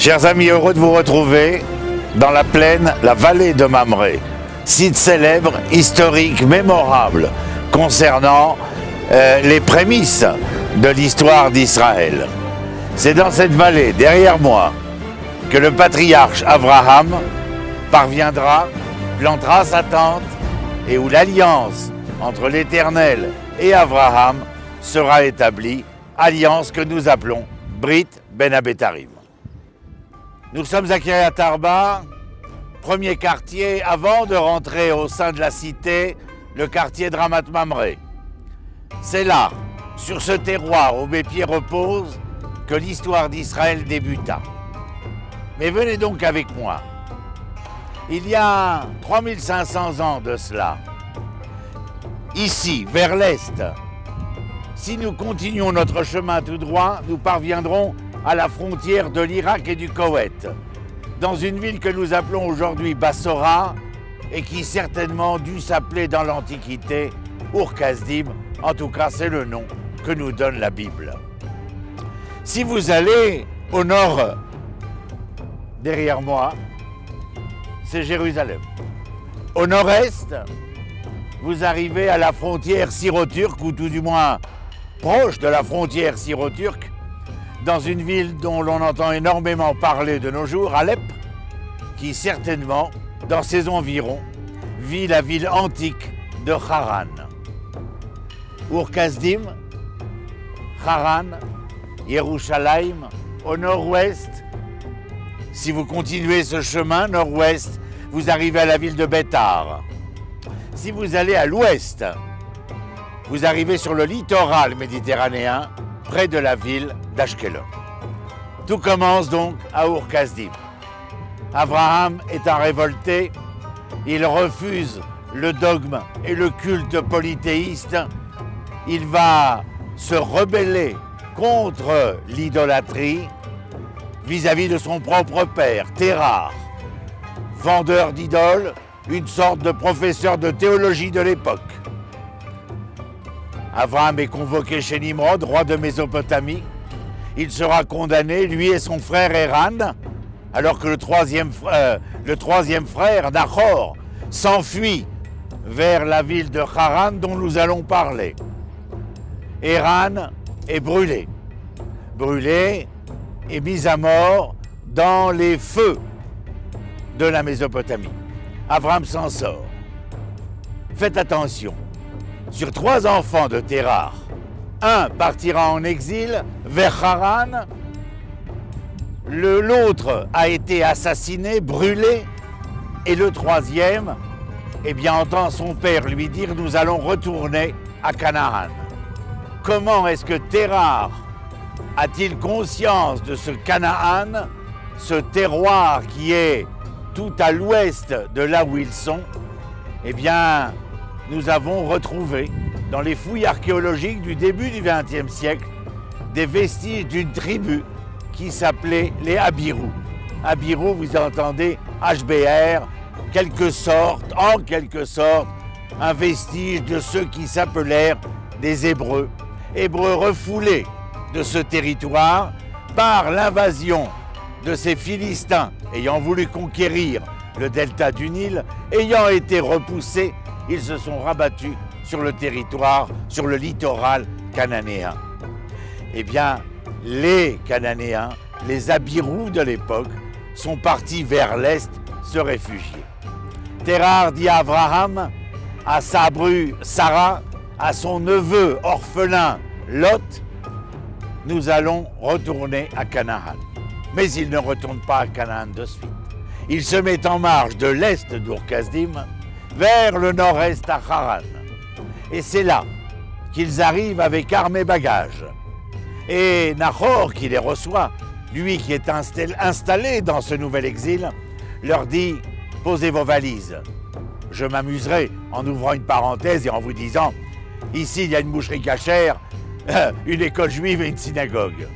Chers amis, heureux de vous retrouver dans la plaine, la vallée de Mamré, site célèbre, historique, mémorable, concernant les prémices de l'histoire d'Israël. C'est dans cette vallée, derrière moi, que le patriarche Abraham parviendra, plantera sa tente et où l'alliance entre l'Éternel et Abraham sera établie, alliance que nous appelons Brit Ben Abetarim. Nous sommes à Kiryat Arba, premier quartier, avant de rentrer au sein de la cité, le quartier de Ramat Mamré. C'est là, sur ce terroir où mes pieds reposent, que l'histoire d'Israël débuta. Mais venez donc avec moi. Il y a 3500 ans de cela, ici, vers l'est, si nous continuons notre chemin tout droit, nous parviendrons à la frontière de l'Irak et du Koweït, dans une ville que nous appelons aujourd'hui Bassora et qui certainement dut s'appeler dans l'Antiquité Ur-Kasdim. En tout cas, c'est le nom que nous donne la Bible. Si vous allez au nord, derrière moi, c'est Jérusalem. Au nord-est, vous arrivez à la frontière syro-turque, ou tout du moins proche de la frontière syro-turque, dans une ville dont l'on entend énormément parler de nos jours, Alep, qui certainement, dans ses environs, vit la ville antique de Haran. Ur-Kasdim, Haran, Yerushalayim, au nord-ouest. Si vous continuez ce chemin nord-ouest, vous arrivez à la ville de Bétar. Si vous allez à l'ouest, vous arrivez sur le littoral méditerranéen, près de la ville d'Ashkelon. Tout commence donc à Ur-Kasdim. Abraham est un révolté, il refuse le dogme et le culte polythéiste, il va se rebeller contre l'idolâtrie vis-à-vis de son propre père, Terah, vendeur d'idoles, une sorte de professeur de théologie de l'époque. Abraham est convoqué chez Nimrod, roi de Mésopotamie. Il sera condamné, lui et son frère Héran, alors que le troisième frère, Nahor, s'enfuit vers la ville de Haran dont nous allons parler. Héran est brûlé et mis à mort dans les feux de la Mésopotamie. Abraham s'en sort. Faites attention. Sur 3 enfants de Terah, un partira en exil vers Haran, l'autre a été assassiné, brûlé, et le 3e, eh bien, entend son père lui dire « Nous allons retourner à Canaan ». Comment est-ce que Terah a-t-il conscience de ce Canaan, ce terroir qui est tout à l'ouest de là où ils sont? Eh bien, nous avons retrouvé, dans les fouilles archéologiques du début du XXe siècle, des vestiges d'une tribu qui s'appelait les Habirou. Habirou, vous entendez HBR, en quelque sorte, un vestige de ceux qui s'appelèrent des Hébreux. Hébreux refoulés de ce territoire par l'invasion de ces Philistins ayant voulu conquérir le delta du Nil, ayant été repoussés, ils se sont rabattus sur le territoire, sur le littoral cananéen. Eh bien, les Cananéens, les Habirous de l'époque, sont partis vers l'est se réfugier. Terah dit à Abraham, à sa bru Sarah, à son neveu orphelin Lot, nous allons retourner à Canaan. Mais il ne retourne pas à Canaan de suite. Il se met en marche de l'est d'Ur-Kasdim vers le nord-est à Haran. Et c'est là qu'ils arrivent avec armes et bagages. Et Nahor, qui les reçoit, lui qui est installé dans ce nouvel exil, leur dit « Posez vos valises ». Je m'amuserai en ouvrant une parenthèse et en vous disant « Ici, il y a une boucherie cachère, une école juive et une synagogue ».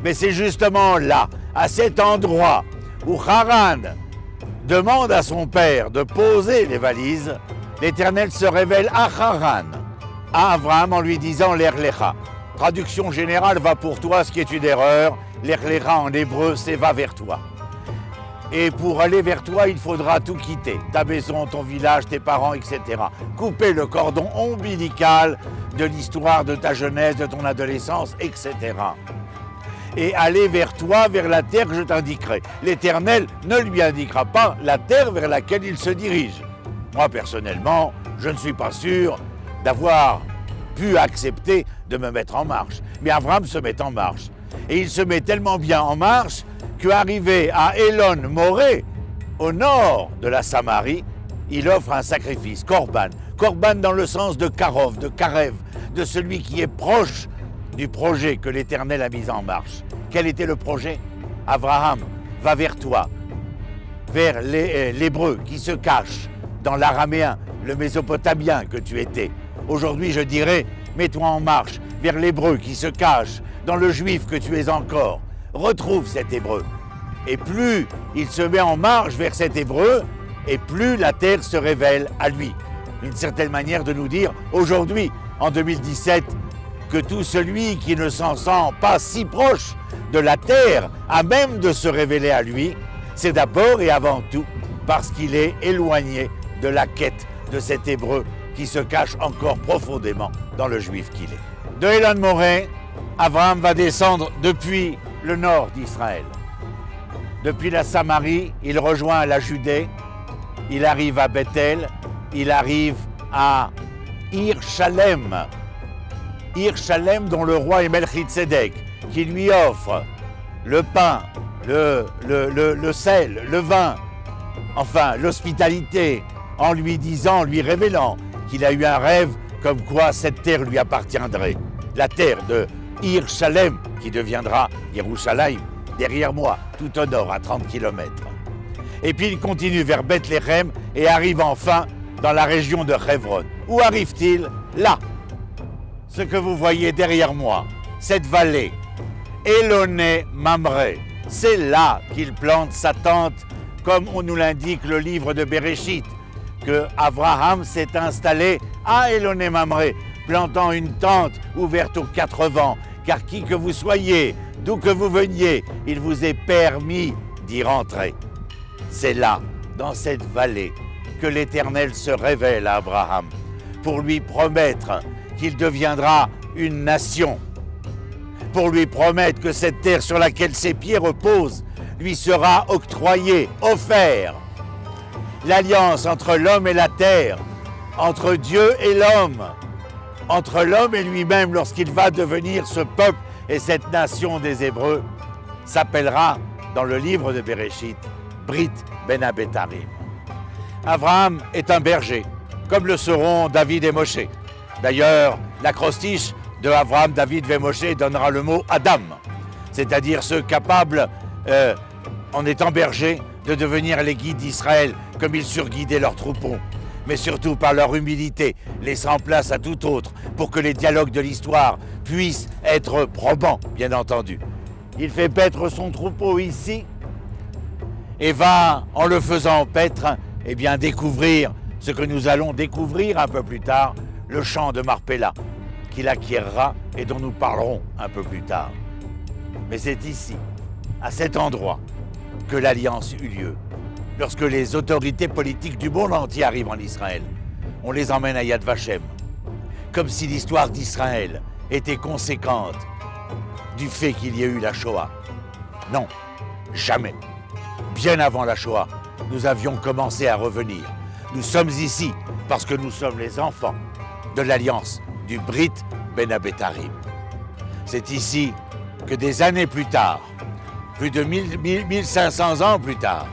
Mais c'est justement là, à cet endroit, où Haran demande à son père de poser les valises, l'Éternel se révèle à Haran, à Abraham en lui disant « L'Erlecha ». Traduction générale va pour toi, ce qui est une erreur. L'Erlecha en hébreu, c'est va vers toi. Et pour aller vers toi, il faudra tout quitter. Ta maison, ton village, tes parents, etc. Couper le cordon ombilical de l'histoire de ta jeunesse, de ton adolescence, etc. Et aller vers toi, vers la terre que je t'indiquerai. L'Éternel ne lui indiquera pas la terre vers laquelle il se dirige. Moi, personnellement, je ne suis pas sûr d'avoir pu accepter de me mettre en marche. Mais Abraham se met en marche. Et il se met tellement bien en marche qu'arrivé à Elon Moré, au nord de la Samarie, il offre un sacrifice, Korban. Korban dans le sens de Karov, de Karev, de celui qui est proche du projet que l'Éternel a mis en marche. Quel était le projet? Abraham, va vers toi, vers l'hébreu qui se cache dans l'araméen, le mésopotamien que tu étais. Aujourd'hui, je dirais, mets-toi en marche vers l'hébreu qui se cache dans le juif que tu es encore. Retrouve cet hébreu. Et plus il se met en marche vers cet hébreu, et plus la terre se révèle à lui. Une certaine manière de nous dire, aujourd'hui, en 2017, que tout celui qui ne s'en sent pas si proche de la terre, à même de se révéler à lui, c'est d'abord et avant tout parce qu'il est éloigné de la quête de cet hébreu qui se cache encore profondément dans le juif qu'il est. De Elon Moré, Abraham va descendre depuis le nord d'Israël. Depuis la Samarie, il rejoint la Judée, il arrive à Bethel, il arrive à Ir-Shalem. Ir-Shalem dont le roi est Melchitsédek, qui lui offre le pain, le sel, le vin, enfin l'hospitalité, en lui disant, en lui révélant qu'il a eu un rêve comme quoi cette terre lui appartiendrait. La terre de Ir-Shalem, qui deviendra Yerushalayim, derrière moi, tout au nord, à 30 km. Et puis il continue vers Bethléem et arrive enfin dans la région de Hebron. Où arrive-t-il? Là, ce que vous voyez derrière moi, cette vallée, Eloné Mamré, c'est là qu'il plante sa tente, comme on nous l'indique le livre de Bereshit, que Abraham s'est installé à Eloné Mamré, plantant une tente ouverte aux quatre vents, car qui que vous soyez, d'où que vous veniez, il vous est permis d'y rentrer. C'est là, dans cette vallée, que l'Éternel se révèle à Abraham, pour lui promettre qu'il deviendra une nation, pour lui promettre que cette terre sur laquelle ses pieds reposent lui sera octroyée, offerte. L'alliance entre l'homme et la terre, entre Dieu et l'homme, entre l'homme et lui-même lorsqu'il va devenir ce peuple et cette nation des Hébreux, s'appellera dans le livre de Bereshit, Brit Ben Abetarim. Abraham est un berger, comme le seront David et Moshe. D'ailleurs, l'acrostiche de Abraham, David et Moshe donnera le mot Adam, c'est-à-dire ceux capables, en étant bergers, de devenir les guides d'Israël, comme ils surguidaient leurs troupeaux, mais surtout par leur humilité, laissant place à tout autre, pour que les dialogues de l'histoire puissent être probants, bien entendu. Il fait paître son troupeau ici, et va, en le faisant paître, eh bien, découvrir ce que nous allons découvrir un peu plus tard, le champ de Marpella, qu'il acquérera et dont nous parlerons un peu plus tard. Mais c'est ici, à cet endroit, que l'alliance eut lieu. Lorsque les autorités politiques du monde entier arrivent en Israël, on les emmène à Yad Vashem, comme si l'histoire d'Israël était conséquente du fait qu'il y ait eu la Shoah. Non, jamais. Bien avant la Shoah, nous avions commencé à revenir. Nous sommes ici parce que nous sommes les enfants de l'alliance du Brit Ben Abetarim. C'est ici que des années plus tard, plus de 1500 ans plus tard,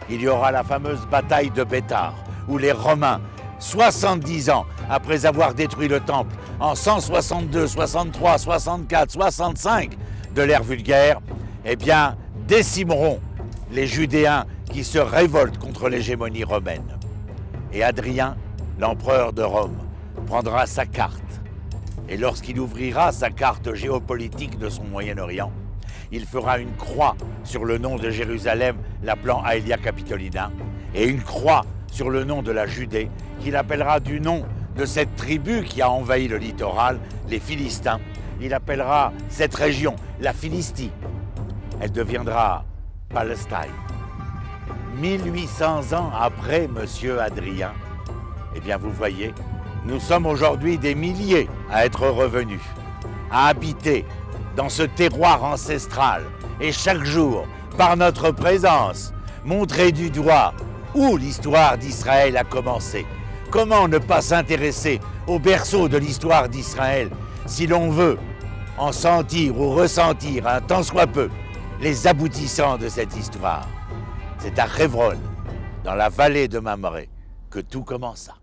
il y aura la fameuse bataille de Bétar, où les Romains, 70 ans après avoir détruit le temple, en 162, 63, 64, 65 de l'ère vulgaire, eh bien, décimeront les Judéens qui se révoltent contre l'hégémonie romaine. Et Adrien, l'empereur de Rome, prendra sa carte. Et lorsqu'il ouvrira sa carte géopolitique de son Moyen-Orient, il fera une croix sur le nom de Jérusalem, l'appelant Aelia Capitolina, et une croix sur le nom de la Judée, qu'il appellera du nom de cette tribu qui a envahi le littoral, les Philistins. Il appellera cette région la Philistie, elle deviendra Palestine. 1800 ans après Monsieur Adrien, eh bien vous voyez, nous sommes aujourd'hui des milliers à être revenus, à habiter dans ce terroir ancestral et chaque jour, par notre présence, montrer du doigt où l'histoire d'Israël a commencé. Comment ne pas s'intéresser au berceau de l'histoire d'Israël si l'on veut en sentir ou ressentir un tant soit peu les aboutissants de cette histoire. C'est à Hebron, dans la vallée de Mamré, que tout commença.